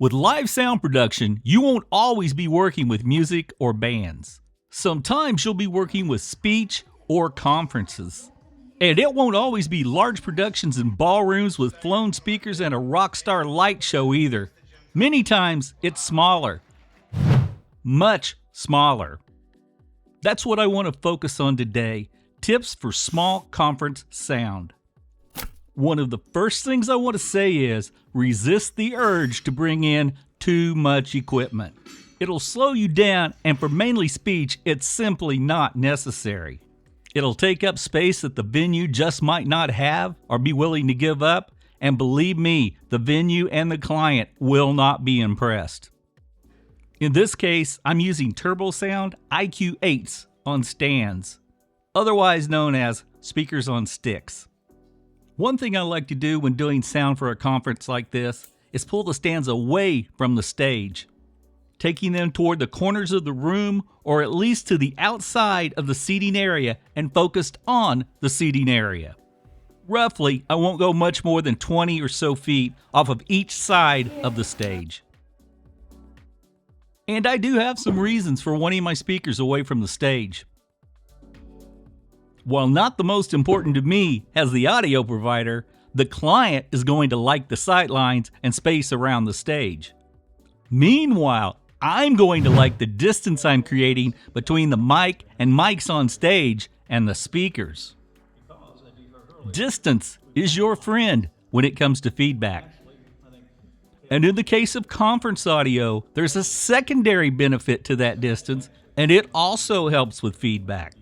With live sound production, you won't always be working with music or bands. Sometimes you'll be working with speech or conferences. And it won't always be large productions in ballrooms with flown speakers and a rock star light show either. Many times it's smaller. Much smaller. That's what I want to focus on today. Tips for small conference sound. One of the first things I want to say is resist the urge to bring in too much equipment. It'll slow you down, and for mainly speech, it's simply not necessary. It'll take up space that the venue just might not have or be willing to give up, and believe me, the venue and the client will not be impressed. In this case, I'm using Turbosound IQ8s on stands, otherwise known as speakers on sticks. One thing I like to do when doing sound for a conference like this is pull the stands away from the stage, taking them toward the corners of the room or at least to the outside of the seating area and focused on the seating area. Roughly, I won't go much more than 20 or so feet off of each side of the stage. And I do have some reasons for wanting my speakers away from the stage. While not the most important to me as the audio provider, the client is going to like the sightlines and space around the stage. Meanwhile, I'm going to like the distance I'm creating between the mic and mics on stage and the speakers. Distance is your friend when it comes to feedback. And in the case of conference audio, there's a secondary benefit to that distance, and it also helps with feedback.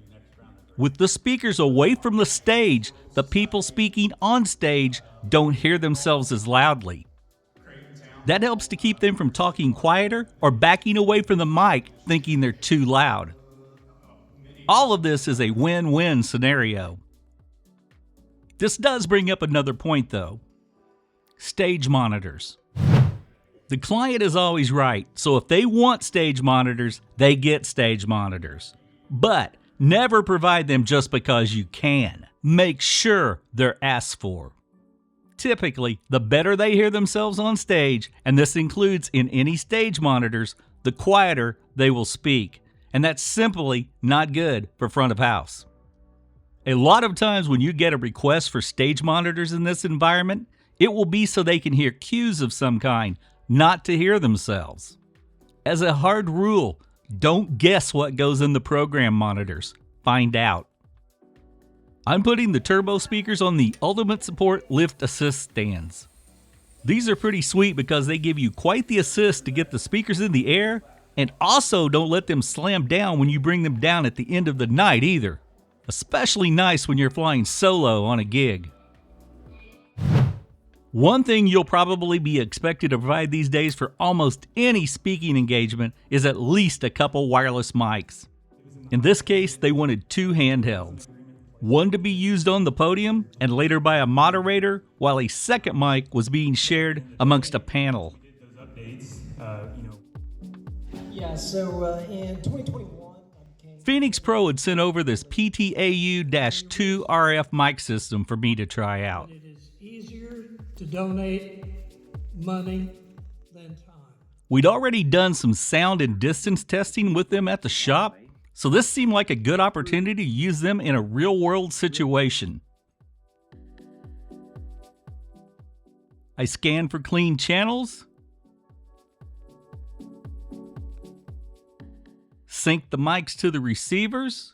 With the speakers away from the stage, the people speaking on stage don't hear themselves as loudly. That helps to keep them from talking quieter or backing away from the mic thinking they're too loud. All of this is a win-win scenario. This does bring up another point though. Stage monitors. The client is always right, so if they want stage monitors, they get stage monitors. But never provide them just because you can. Make sure they're asked for. Typically, the better they hear themselves on stage, and this includes in any stage monitors, the quieter they will speak. And that's simply not good for front of house. A lot of times when you get a request for stage monitors in this environment, it will be so they can hear cues of some kind, not to hear themselves. As a hard rule, don't guess what goes in the program monitors. Find out. I'm putting the turbo speakers on the Ultimate Support Lift Assist stands. These are pretty sweet because they give you quite the assist to get the speakers in the air, and also don't let them slam down when you bring them down at the end of the night either. Especially nice when you're flying solo on a gig. One thing you'll probably be expected to provide these days for almost any speaking engagement is at least a couple wireless mics. In this case, they wanted two handhelds. One to be used on the podium and later by a moderator, while a second mic was being shared amongst a panel. In 2021, Phenyx Pro had sent over this PTAU-2 RF mic system for me to try out. it is easier to donate money than time. We'd already done some sound and distance testing with them at the shop, so this seemed like a good opportunity to use them in a real-world situation. I scanned for clean channels, synced the mics to the receivers,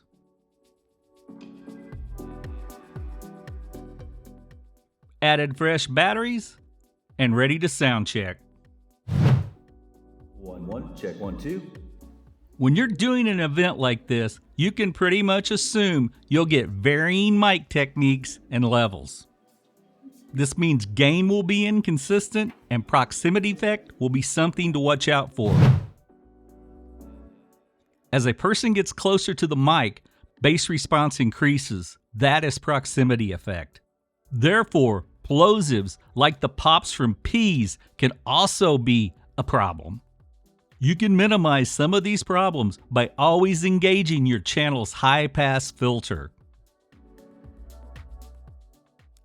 added fresh batteries, and ready to sound check. 1 1, check 1 2. When you're doing an event like this, you can pretty much assume you'll get varying mic techniques and levels. This means gain will be inconsistent and proximity effect will be something to watch out for. As a person gets closer to the mic, bass response increases. That is proximity effect. Therefore, plosives like the pops from peas can also be a problem. You can minimize some of these problems by always engaging your channel's high-pass filter.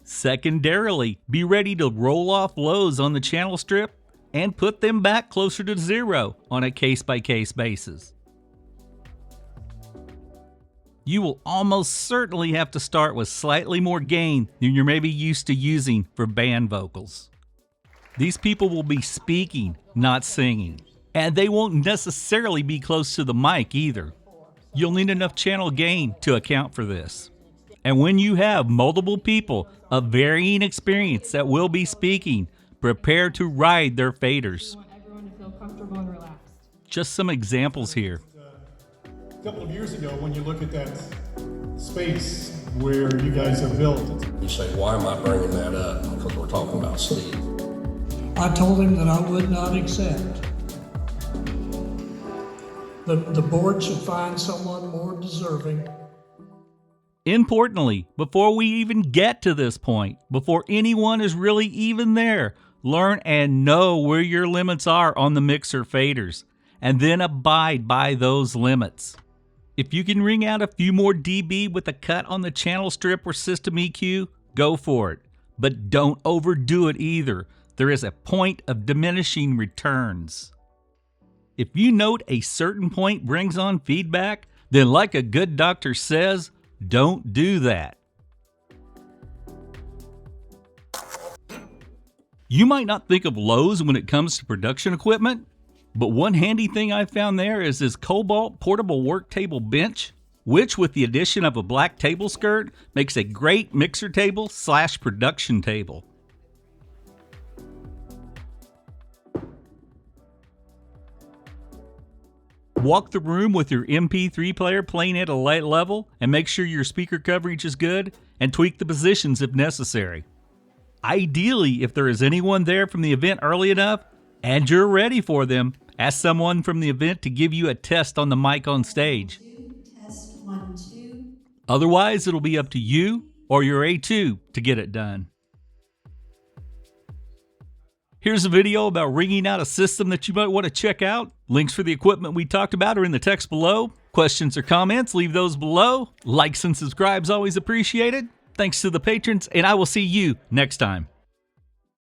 Secondarily, be ready to roll off lows on the channel strip and put them back closer to 0 on a case-by-case basis. You will almost certainly have to start with slightly more gain than you're maybe used to using for band vocals. These people will be speaking, not singing, and they won't necessarily be close to the mic either. You'll need enough channel gain to account for this. And when you have multiple people of varying experience that will be speaking, prepare to ride their faders. We want everyone to feel comfortable and relaxed. Just some examples here. A couple of years ago, when you look at that space where you guys have built, You say, why am I bringing that up? Because we're talking about Steve. I told him that I would not accept. The board should find someone more deserving. Importantly, before we even get to this point, before anyone is really even there, learn and know where your limits are on the mixer faders, and then abide by those limits. If you can wring out a few more dB with a cut on the channel strip or system EQ, go for it. But don't overdo it either. There is a point of diminishing returns. If you note a certain point brings on feedback, then like a good doctor says, don't do that. You might not think of lows when it comes to production equipment, but one handy thing I found there is this Cobalt portable work table bench, which with the addition of a black table skirt makes a great mixer table / production table. Walk the room with your MP3 player playing at a light level and make sure your speaker coverage is good, and tweak the positions if necessary. Ideally, if there is anyone there from the event early enough and you're ready for them, ask someone from the event to give you a test on the mic on stage. Test 1, 2. Otherwise, it'll be up to you or your A2 to get it done. Here's a video about ringing out a system that you might want to check out. Links for the equipment we talked about are in the text below. Questions or comments, leave those below. Likes and subscribes always appreciated. Thanks to the patrons, and I will see you next time.